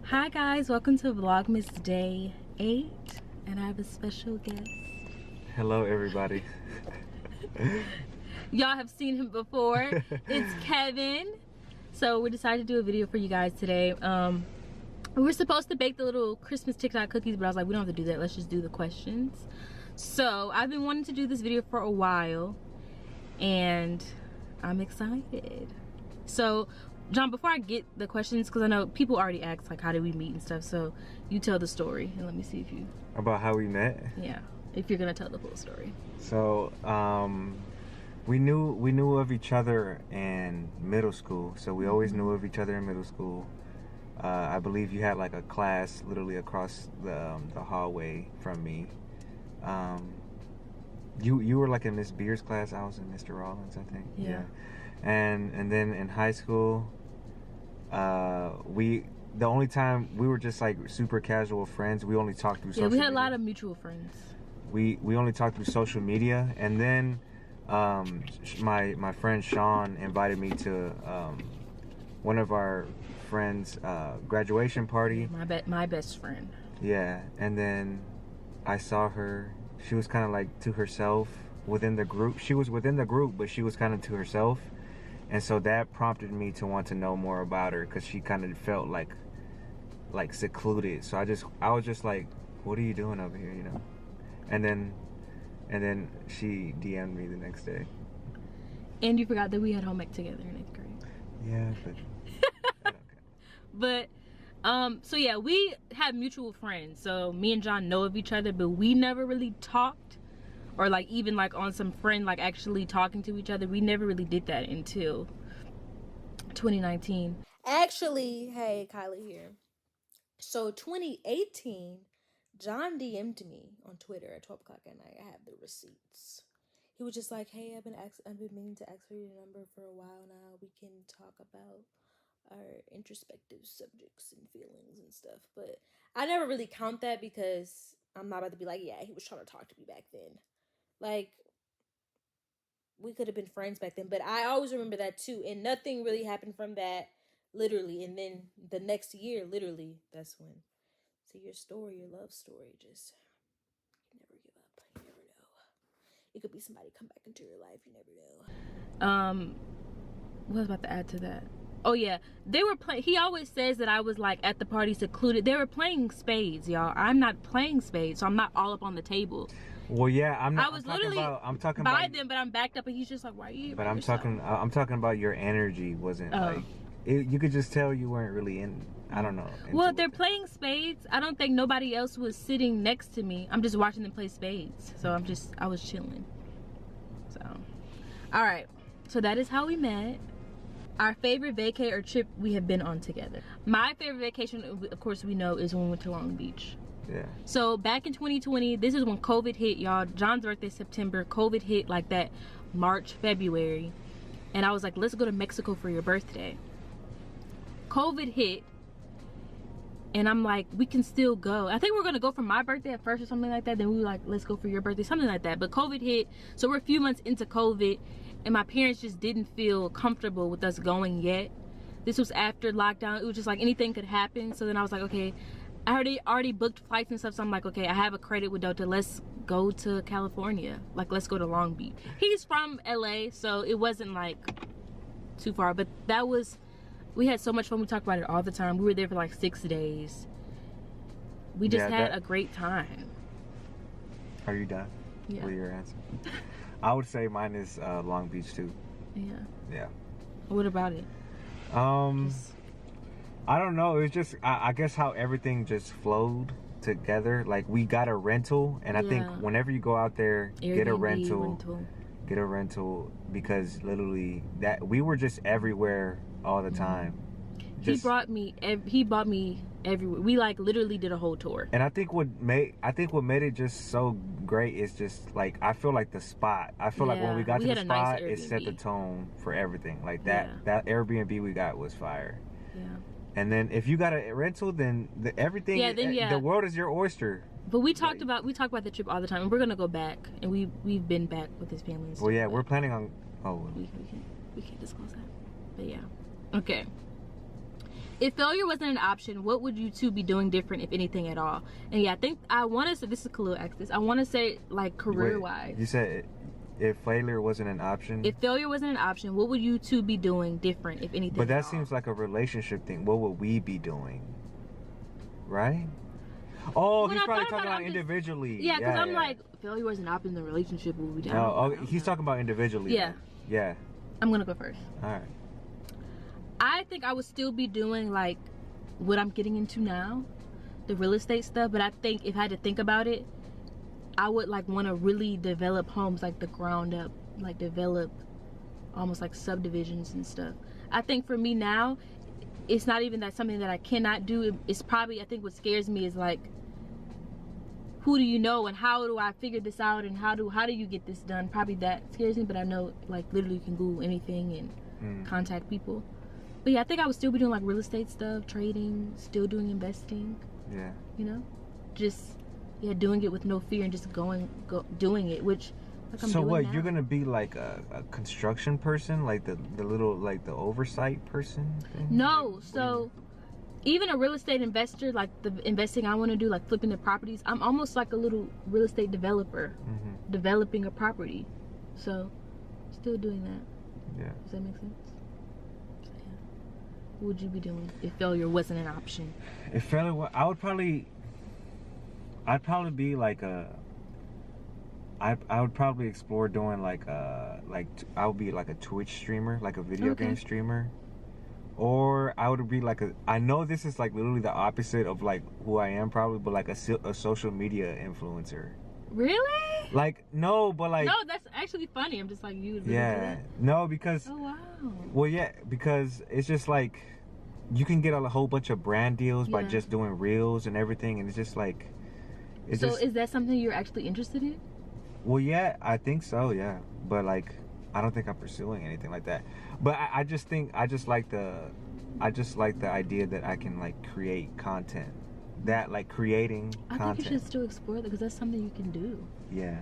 Hi guys, welcome to vlogmas day 8 and I have a special guest. Hello everybody. Y'all have seen him before. It's Kevin. So we decided to do a video for you guys today. We were supposed to bake the little Christmas TikTok cookies, but I was like, we don't have to do that, let's just do the questions. So I've been wanting to do this video for a while and I'm excited. So John, before I get the questions, because I know people already asked like how did we meet and stuff, so you tell the story and let me see if you About how we met? Yeah, if you're gonna tell the full story. So we knew of each other in middle school, so we always knew of each other in middle school. I believe you had like a class literally across the hallway from me. You were like in Miss Beer's class, I was in Mr. Rollins, I think. Yeah. And then in high school, the only time we were just like super casual friends, we only talked through social media. Yeah, we had a lot of mutual friends. We only talked through social media, and then my friend Sean invited me to one of our friends' graduation party. My best friend. Yeah, and then I saw her. She was kind of like to herself within the group. She was within the group, but she was kind of to herself. And so that prompted me to want to know more about her, because she kind of felt like secluded. So I was just like, what are you doing over here, you know? And then she DM'd me the next day. And you forgot that we had home ec together in 8th grade. Yeah, but I don't care. But so yeah, we have mutual friends. So me and John know of each other, but we never really talked, or like even like on some friend like actually talking to each other. We never really did that until 2019. Actually, hey, Kylie here. So 2018, John DM'd me on Twitter at 12 o'clock at night. I have the receipts. He was just like, hey, I've been meaning to ask for your number for a while now. We can talk about our introspective subjects and feelings and stuff. But I never really count that, because I'm not about to be like, yeah, he was trying to talk to me back then. Like, we could have been friends back then. But I always remember that too. And nothing really happened from that, literally. And then the next year, literally, that's when. So your story, your love story, just, you never give up. You never know. It could be somebody come back into your life. You never know. What was I about to add to that? Oh yeah, they were playing. He always says that I was like at the party secluded. They were playing spades, y'all. I'm not playing spades, so I'm not all up on the table. Well, yeah, I'm not. I was literally I'm talking by about them, but I'm backed up, and he's just like, "Why are you?" But I'm talking about your energy wasn't like. You could just tell you weren't really in. I don't know. Well, they're playing spades. I don't think nobody else was sitting next to me. I'm just watching them play spades. So I was chilling. So, all right. So that is how we met. Our favorite vacay or trip we have been on together. My favorite vacation, of course, we know is when we went to Long Beach. Yeah. So back in 2020, this is when COVID hit, y'all. John's birthday September. COVID hit like that March, February. And I was like, let's go to Mexico for your birthday. COVID hit. And I'm like, we can still go. I think we're gonna go for my birthday at first or something like that. Then we were like, let's go for your birthday, something like that. But COVID hit, so we're a few months into COVID, and my parents just didn't feel comfortable with us going yet. This was after lockdown. It was just like anything could happen. So then I was like, okay, I already booked flights and stuff. So I'm like, okay, I have a credit with Delta. Let's go to California. Like, let's go to Long Beach. He's from LA, so it wasn't like too far. But that was, we had so much fun. We talked about it all the time. We were there for like 6 days. We just had a great time. Are you done? Yeah. With your answer? I would say mine is Long Beach too. Yeah. Yeah. What about it? I don't know. It was just I guess how everything just flowed together. Like, we got a rental, and I think whenever you go out there, get a rental. Get a rental, because literally that we were just everywhere all the time. He bought me everywhere. We like literally did a whole tour. And I think what made it just so great is just like, I feel like the spot. I feel like when we got to the spot, it set the tone for everything. Like that Airbnb we got was fire. Yeah. And then if you got a rental, then the world is your oyster. But we talked about the trip all the time, and we're gonna go back, and we've been back with his family and stuff. Well, yeah, we're planning on. Oh, we can't disclose that. But yeah, okay. if failure wasn't an option, what would you two be doing different, if anything at all? And yeah, I think I want to say, this is Khalil asked this, I want to say like career wise. You said if failure wasn't an option. If failure wasn't an option, what would you two be doing different, if anything? But that seems like a relationship thing. What would we be doing? Right? Oh, he's probably talking about individually. Yeah, because I'm like, failure wasn't an option in the relationship, what would we do? No, he's talking about individually. Yeah. Yeah. I'm gonna go first. All right. I think I would still be doing like what I'm getting into now, the real estate stuff. But I think if I had to think about it, I would like want to really develop homes like the ground up, like develop almost like subdivisions and stuff. I think for me now, it's not even that something that I cannot do. It's probably, I think what scares me is like, who do you know and how do I figure this out and how do you get this done? Probably that scares me, but I know like literally you can Google anything and contact people. But yeah, I think I would still be doing like real estate stuff, trading, still doing investing. Yeah. You know, just doing it with no fear and just doing it, which like I'm so doing what? now. You're gonna be like a construction person, like the little like the oversight person thing? No, like, so even a real estate investor, like the investing I want to do, like flipping the properties, I'm almost like a little real estate developer, developing a property. So still doing that. Yeah. Does that make sense? What would you be doing if failure wasn't an option? If failure, I'd probably be like I would probably explore doing like I would be like a Twitch streamer, like a video game streamer, or I would be like I know this is like literally the opposite of like who I am probably, but like a social media influencer. Really? Like no, but like no, that's actually funny. I'm just like, you would really do that? No, because oh wow. Well, yeah, because it's just like you can get a whole bunch of brand deals by just doing reels and everything, and it's just like. So is that something you're actually interested in? Well, yeah, I think so, yeah. But like, I don't think I'm pursuing anything like that. But I just think I just like the idea that I can like create content. That like creating content. I think you should still explore that because that's something you can do. Yeah.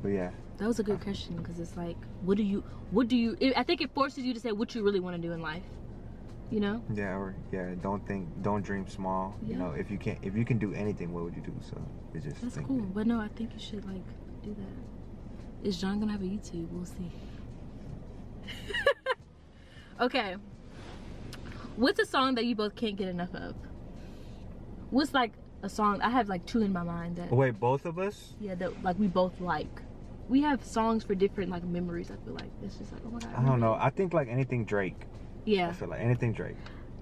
But yeah. That was a good question because it's like, what do you? I think it forces you to say what you really want to do in life. You know? Yeah, or don't dream small. Yeah. You know, if you can do anything, what would you do? So it's just that's cool. But no, I think you should like do that. Is John gonna have a YouTube? We'll see. Okay. What's a song that you both can't get enough of? What's like a song? I have like two in my mind that. Wait, both of us? Yeah, that like we both like. We have songs for different like memories. I feel like it's just like, oh my god. I don't know. I think like anything Drake. Yeah. I feel like anything Drake.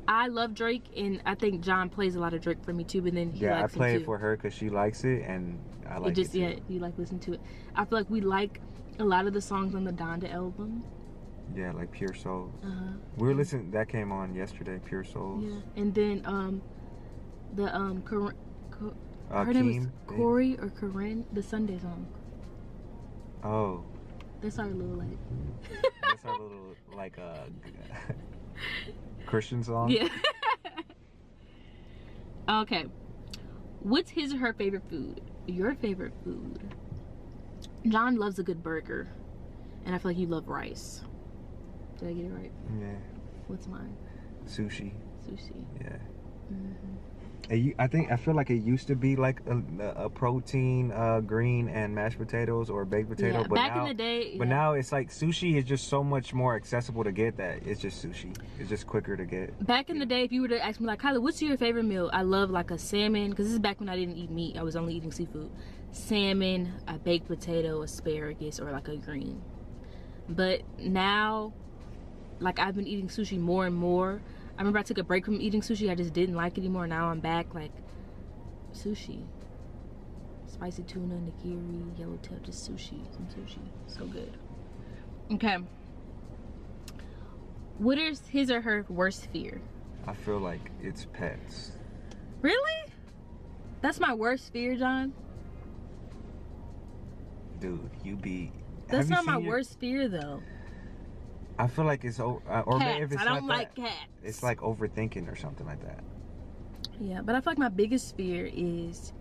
I love Drake, and I think John plays a lot of Drake for me too. But then he likes I play it it for her because she likes it, and I like it too. Yeah, you like listen to it. I feel like we like a lot of the songs on the Donda album. Yeah, like Pure Souls. We were listening. That came on yesterday. Pure Souls. Yeah, and then her name is Corey or Corinne, the Sunday song. Oh. That's our little like. That's our little like Christian song. Yeah. Okay. What's his or her favorite food? Your favorite food? John loves a good burger, and I feel like you love rice. Did I get it right? Yeah. What's mine? Sushi. Sushi. Yeah. I feel like it used to be like a protein, green and mashed potatoes or baked potato. Yeah, but back now, in the day. But now it's like sushi is just so much more accessible to get that it's just sushi. It's just quicker to get. Back in the day, if you were to ask me like, Kyla, what's your favorite meal? I love like a salmon, because this is back when I didn't eat meat. I was only eating seafood. Salmon, a baked potato, asparagus, or like a green. But now, like I've been eating sushi more and more. I remember I took a break from eating sushi. I just didn't like it anymore. Now I'm back like sushi. Spicy tuna, nigiri, yellowtail, just sushi. Some sushi. So good. Okay. What is his or her worst fear? I feel like it's pets. Really? That's my worst fear, John? Dude, you be... That's not my worst fear though. I feel like it's or cats. if it's I don't like cats. It's like overthinking or something like that. Yeah, but I feel like my biggest fear is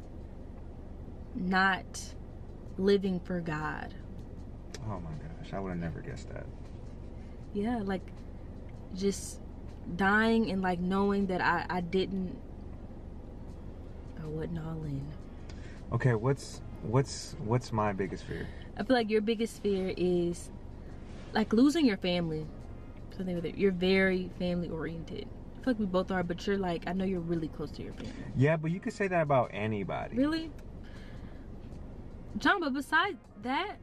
not living for God. Oh my gosh, I would have never guessed that. Yeah, like just dying and like knowing that I wasn't all in. Okay, what's my biggest fear? I feel like your biggest fear is like losing your family. Something with it. You're very family oriented. I feel like we both are, but you're like, I know you're really close to your family. Yeah, but you could say that about anybody. Really? John, but besides that,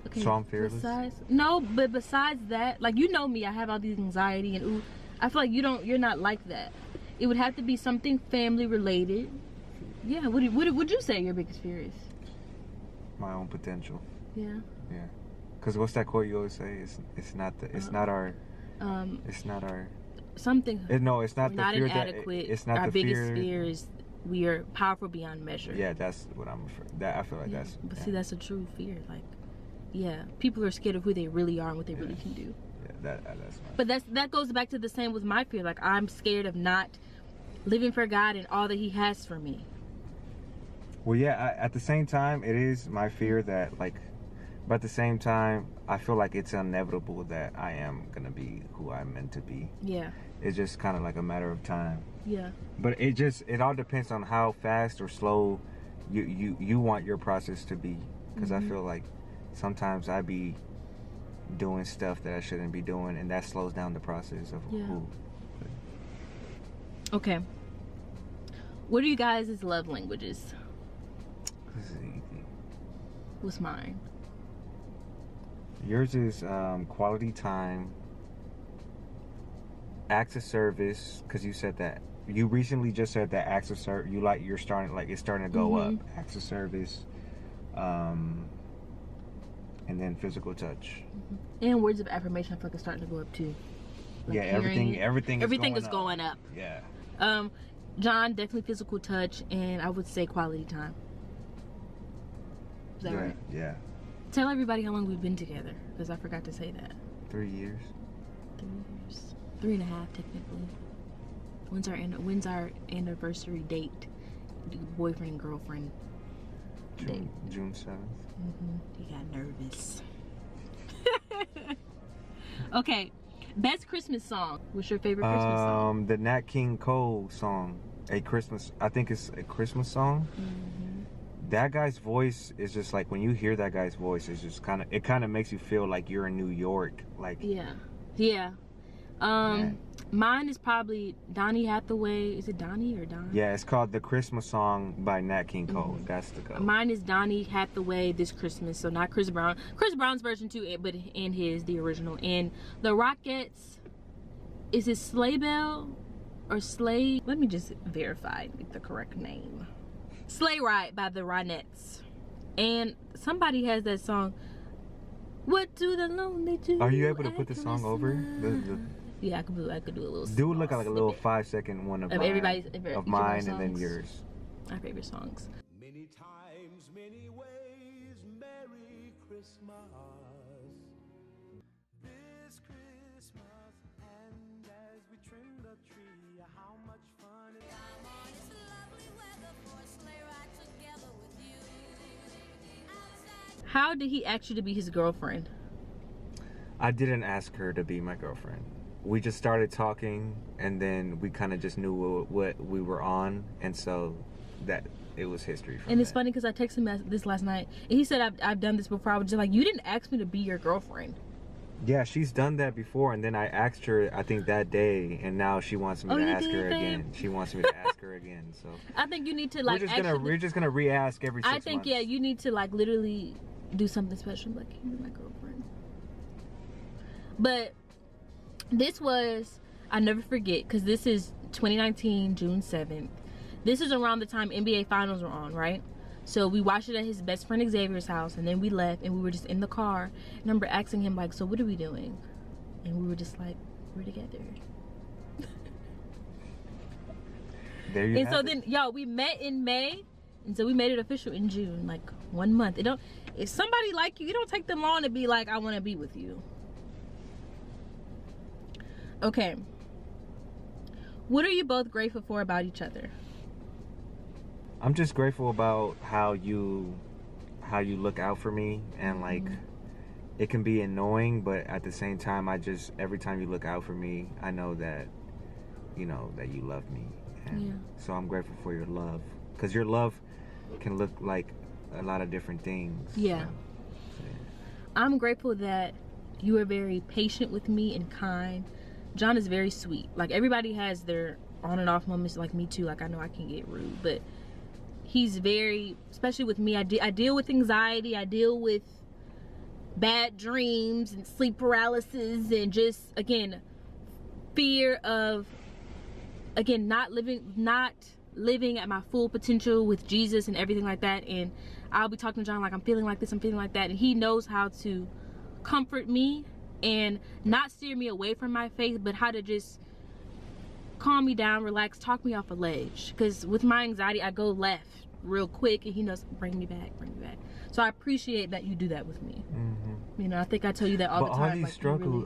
okay, so I'm fearless? But besides that, like, you know me, I have all these anxiety and I feel like you're not like that. It would have to be something family related. Yeah, what would you say your biggest fear is? My own potential. Yeah. Yeah. Cause what's that quote you always say? It's not our something. No, it's not the fear inadequate. It's not our the biggest fear. fear is we are powerful beyond measure. Yeah, that's what I'm afraid. That I feel like that's. But see, that's a true fear. Like, yeah, people are scared of who they really are and what they really can do. Yeah, that's. But that goes back to the same with my fear. Like, I'm scared of not living for God and all that He has for me. Well, yeah. At the same time, it is my fear that, like, but at the same time, I feel like it's inevitable that I am gonna be who I'm meant to be. Yeah. It's just kind of like a matter of time. Yeah. But it all depends on how fast or slow you want your process to be. Because I feel like sometimes I be doing stuff that I shouldn't be doing, and that slows down the process of who. Okay. What are you guys' love languages? This is easy. What's mine? Yours is quality time, acts of service, because you said that. You recently just said that acts of service, it's starting to go up. Acts of service, and then physical touch. And words of affirmation, I feel like it's starting to go up too. Like everything is going up. Yeah. John, definitely physical touch, and I would say quality time. Is that right? Yeah. Tell everybody how long we've been together, because I forgot to say that. 3 years. 3 years. 3.5 technically. When's our anniversary date? Boyfriend and girlfriend date. June 7th. He got nervous. Okay, best Christmas song. What's your favorite Christmas song? The Nat King Cole song. I think it's a Christmas song. That guy's voice is just like, when you hear that guy's voice, it's just kind of makes you feel like you're in New York. Like, yeah. Mine is probably Donny Hathaway. Is it Donny or Don? Yeah, it's called The Christmas Song by Nat King Cole. That's the go. Mine is Donny Hathaway, This Christmas. So not Chris Brown. Chris Brown's version too, but in the original. And the Rockettes, is it Sleigh Bell or Sleigh? Let me just verify the correct name. Sleigh Ride by the Ronettes. And somebody has that song, What Do the Lonely Do? Are you able to put the song over? Yeah, I could do a little. Do look like a little 5-second one of mine and then yours. Our favorite songs. Many times, many ways, Merry Christmas. This Christmas, and as we trim the tree, how much fun it is. It's lovely weather for a sleigh ride together with you. Outside. How did he ask you to be his girlfriend? I didn't ask her to be my girlfriend. We just started talking, and then we kind of just knew what we were on, and so that it was history. And it's funny because I texted him this last night, and he said, I've done this before. I was just like, you didn't ask me to be your girlfriend. Yeah, she's done that before, and then I asked her, I think that day, and now she wants me to ask her again. She wants me to ask her again. So I think you need to like. We're just gonna re-ask every 6 months. I think you need to like literally do something special, like, can you be my girlfriend? But this was, I never forget, because this is 2019 June 7th. This is around the time NBA finals were on, right? So we watched it at his best friend Xavier's house, and then we left, and we were just in the car. I remember asking him, like, so what are we doing? And we were just like, we're together. There you and so then, y'all, we met in May, and so we made it official in June, like 1 month. If somebody like you, it don't take them long to be like, I want to be with you. Okay. What are you both grateful for about each other? I'm just grateful about how you look out for me, and like it can be annoying, but at the same time, every time you look out for me, I know that, you know, that you love me. And so I'm grateful for your love, because your love can look like a lot of different things. Yeah. So, yeah. I'm grateful that you are very patient with me and kind. John is very sweet. Like, everybody has their on and off moments, like me too. Like, I know I can get rude, but he's very, especially with me, I deal with anxiety, I deal with bad dreams and sleep paralysis, and just, again, fear of, again, not living at my full potential with Jesus and everything like that. And I'll be talking to John like, I'm feeling like this, I'm feeling like that, and he knows how to comfort me and not steer me away from my faith, but how to just calm me down, relax, talk me off a ledge. Because with my anxiety, I go left real quick, and he knows, bring me back. So I appreciate that you do that with me. You know, I think I tell you that all the time.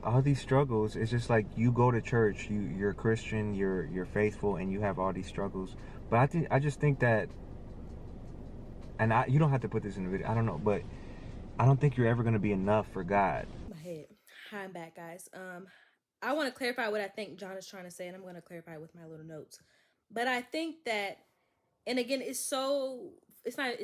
All these struggles, it's just like, you go to church, you're a Christian, you're faithful, and you have all these struggles. But I just think that, and you don't have to put this in the video, I don't know, but I don't think you're ever going to be enough for God. My head. Hi, I'm back, guys. I want to clarify what I think John is trying to say, and I'm going to clarify with my little notes. But I think that, and again, it's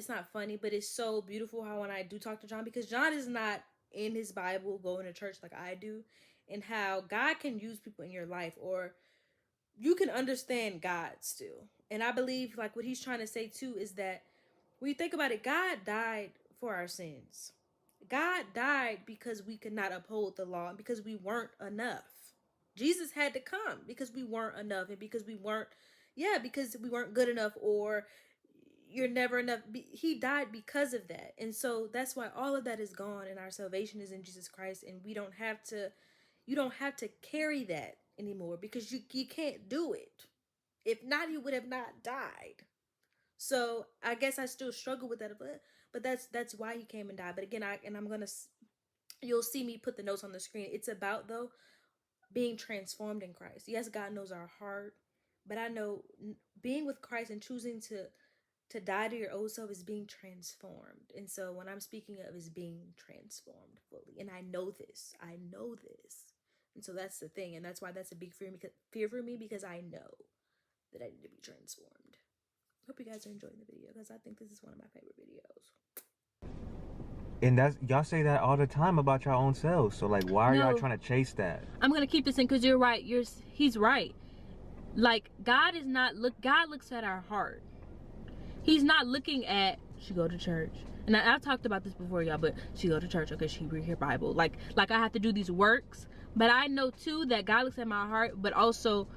not funny, but it's so beautiful how when I do talk to John, because John is not in his Bible going to church like I do, and how God can use people in your life, or you can understand God still. And I believe, like, what he's trying to say too is that when you think about it, God died for our sins. God died because we could not uphold the law and because we weren't enough. Jesus had to come because we weren't enough, and because we weren't good enough, or you're never enough. He died because of that. And so that's why all of that is gone, and our salvation is in Jesus Christ, and you don't have to carry that anymore, because you can't do it. If not, he would have not died. So I guess I still struggle with that, but that's why he came and died. But again, you'll see me put the notes on the screen. It's about, though, being transformed in Christ. Yes, God knows our heart, but I know being with Christ and choosing to die to your old self is being transformed. And so what I'm speaking of is being transformed fully. And I know this. And so that's the thing. And that's why that's a big fear for me, because I know that I need to be transformed. Hope you guys are enjoying the video, because I think this is one of my favorite videos. And y'all say that all the time about your own selves. So, like, why are y'all trying to chase that? I'm gonna keep this in, because you're right. He's right. Like, God looks at our heart. He's not looking at, she go to church. And I've talked about this before, y'all, but she go to church, okay, she read her Bible. Like I have to do these works. But I know too that God looks at my heart, but also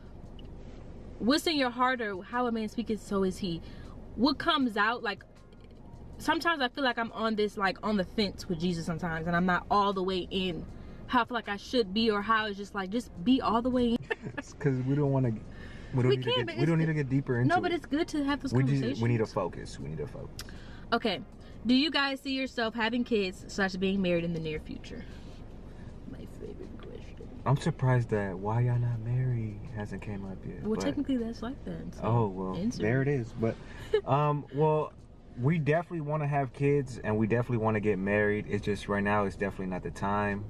what's in your heart, or how a man speaketh, so is he. What comes out, like, sometimes I feel like I'm on this, like, on the fence with Jesus sometimes, and I'm not all the way in how I feel like I should be, or how it's just like, just be all the way in. It's because we don't want to. We don't need to get deeper into it. No, but it's good to have those conversations. We need to focus. Okay. Do you guys see yourself having kids / being married in the near future? My favorite question. I'm surprised that why y'all not married hasn't came up yet. Well, technically that's like that. So there it is. But, well, we definitely want to have kids, and we definitely want to get married. It's just right now, it's definitely not the time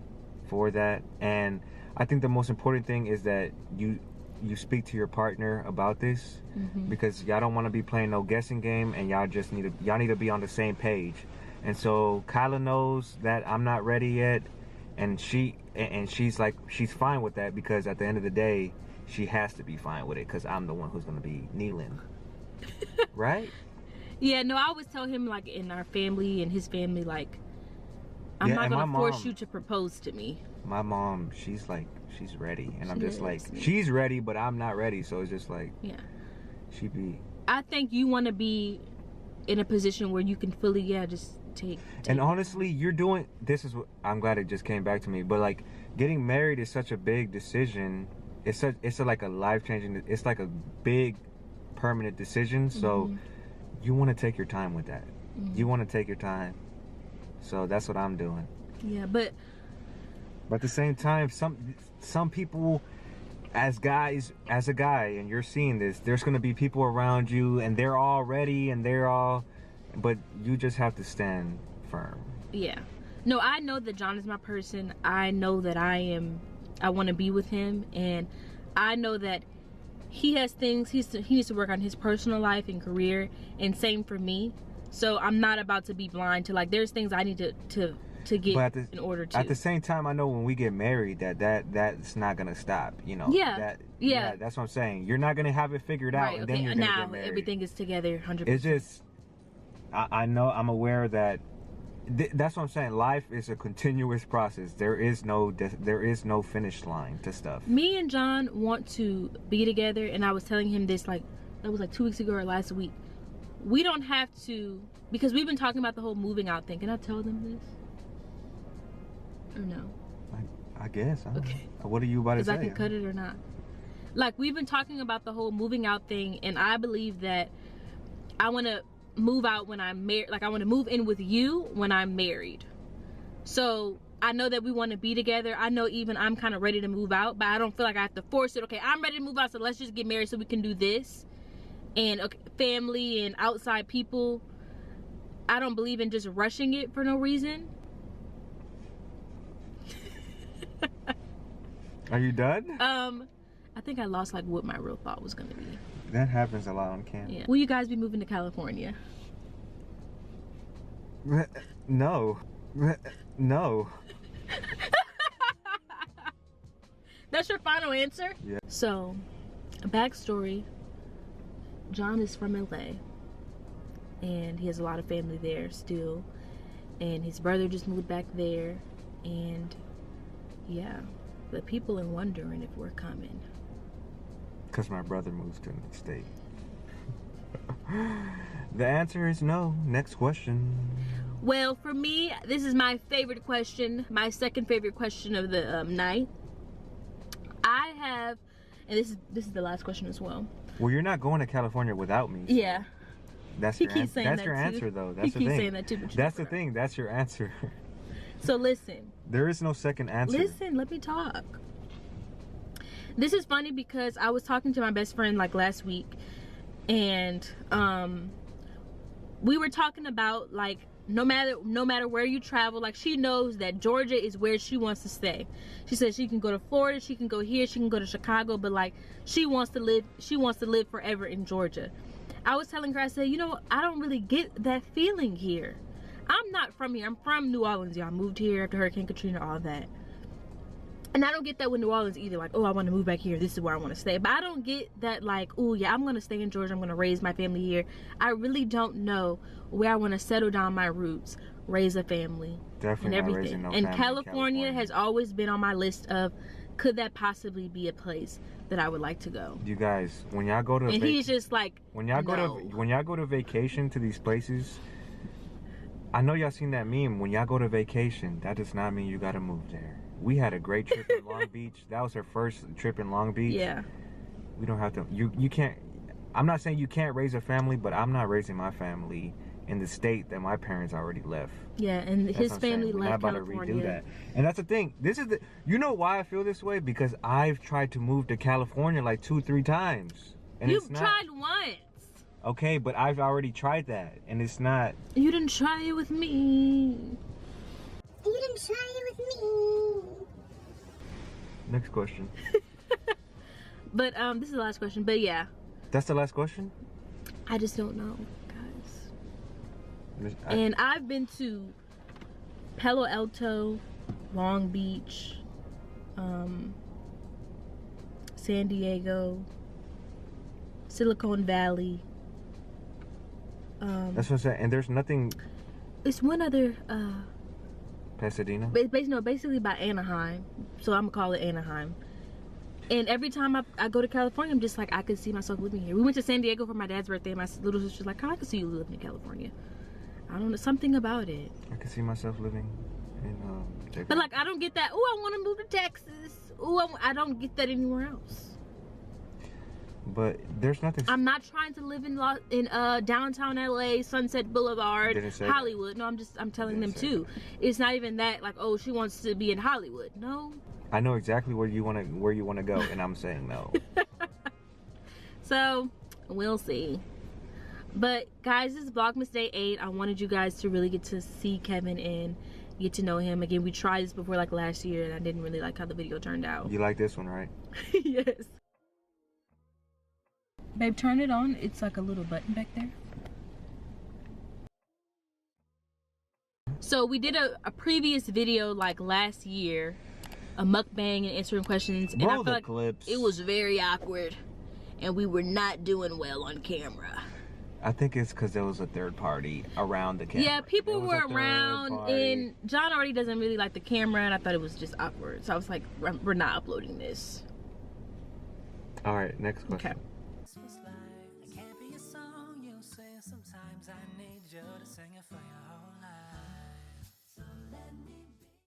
for that. And I think the most important thing is that you speak to your partner about this, because y'all don't want to be playing no guessing game, and y'all need to be on the same page. And so Kyla knows that I'm not ready yet, and she's like, she's fine with that, because at the end of the day, she has to be fine with it, because I'm the one who's going to be kneeling. Right? Yeah, no, I always tell him, like, in our family and his family, like, I'm not going to force you to propose to me. My mom, she's ready, and I'm just like, she's ready, but I'm not ready. So it's just like, yeah, I think you want to be in a position where you can fully, just take. And honestly, you're doing, this is what, I'm glad it just came back to me, but like, getting married is such a big decision. It's like a life-changing, it's like a big permanent decision. So you want to take your time with that. You want to take your time. So that's what I'm doing. Yeah, but at the same time, some people, as a guy, and you're seeing this, there's going to be people around you, and they're all ready, and but you just have to stand firm. Yeah. No, I know that John is my person. I know that I want to be with him, and I know that he has things he needs to work on his personal life and career, and same for me. So I'm not about to be blind to, like, there's things I need to get in order to. At the same time, I know when we get married that's not gonna stop. You know. Yeah. Yeah. That's what I'm saying. You're not gonna have it figured out, Right, and okay. then you're gonna Now get married. everything is together 100%. It's just, I know, I'm aware that that's what I'm saying. Life is a continuous process. There is no finish line to stuff. Me and John want to be together, and I was telling him this, like, that was like 2 weeks ago or last week. We don't have to, because we've been talking about the whole moving out thing. Can I tell them this? Or no? I guess. Okay. What are you about to say? Because I can cut it or not. Like, we've been talking about the whole moving out thing, and I believe that I want to move out when I'm married. Like, I want to move in with you when I'm married. So I know that we want to be together. I know even I'm kind of ready to move out, but I don't feel like I have to force it. Okay, I'm ready to move out, so let's just get married so we can do this. And okay, family and outside people, I don't believe in just rushing it for no reason. Are you done? I think I lost like what my real thought was gonna be. That happens a lot on camera. Yeah. Will you guys be moving to California? No. No. That's your final answer? Yeah. So, a backstory. John is from LA, and he has a lot of family there still, and his brother just moved back there, and yeah, but people are wondering if we're coming. Because my brother moves to the state. The answer is no. Next question. Well, for me, this is my favorite question, my second favorite question of the night. I have, and this is the last question as well. Well, you're not going to California without me. So Yeah. That's He your keeps saying That's that your too. answer, though. That's He the keeps thing. saying that too. But That's the thing. That's your answer. So listen. There is no second answer. Listen, let me talk. This is funny because I was talking to my best friend like last week, and we were talking about, like, no matter where you travel, like, she knows that Georgia is where she wants to stay. She says she can go to Florida, she can go here, she can go to Chicago, but like, she wants to live forever in Georgia. I was telling her, I said, you know, I don't really get that feeling here. I'm not from here. I'm from New Orleans, y'all. Moved here after Hurricane Katrina, all that. And I don't get that with New Orleans either. Like, oh, I want to move back here. This is where I want to stay. But I don't get that, like, oh, yeah, I'm going to stay in Georgia. I'm going to raise my family here. I really don't know where I want to settle down my roots, raise a family, Definitely and not everything. raising no And family in California has always been on my list of, could that possibly be a place that I would like to go? You guys, when y'all go to And he's just like, when y'all go to vacation to these places, I know y'all seen that meme. When y'all go to vacation, that does not mean you gotta move there. We had a great trip in Long Beach. That was our first trip in Long Beach. yeah. We don't have to. You can't. I'm not saying you can't raise a family, but I'm not raising my family in the state that my parents already left. Yeah, and That's his what I'm saying. family We're left not about to redo California. that. And that's the thing. This is the. You know why I feel this way? Because I've tried to move to California like 2-3 times, and You it's not tried once. okay. But I've already tried that, and it's not. You didn't try it with me. You didn't try it with me. Next question. But this is the last question. But yeah, That's the last question. I just don't know, guys. And I've been to Palo Alto, Long Beach, San Diego, Silicon Valley. That's what I'm saying. And there's nothing. It's one other. Pasadena. Basically by Anaheim. So I'm gonna call it Anaheim. And every time I go to California, I'm just like, I could see myself living here. We went to San Diego for my dad's birthday, and my little sister's like, oh, I could see you living in California. I don't know, something about it. I can see myself living in Texas. But like, I don't get that, oh, I want to move to Texas. Oh, I don't get that anywhere else. But there's nothing. I'm not trying to live in downtown LA, Sunset Boulevard, Didn't say Hollywood. No, I'm telling them Didn't say too. It's not even that, like, oh, she wants to be in Hollywood. No. I know exactly where you want to go, and I'm saying no. So we'll see. But guys, this is Vlogmas Day 8. I wanted you guys to really get to see Kevin and get to know him. Again, we tried this before like last year and I didn't really like how the video turned out. You like this one, right? Yes. Babe, turn it on. It's like a little button back there. So we did a previous video like last year, a mukbang and answering questions, and I Roll feel the like clips. it was very awkward and we were not doing well on camera. I think it's because there was a third party around the camera. Yeah, people There was were a third around, party. and John already doesn't really like the camera, and I thought it was just awkward. So I was like, we're not uploading this. All right, next question. Okay. Christmas light. It can't be a song you sing. Sometimes I need you to sing it for your whole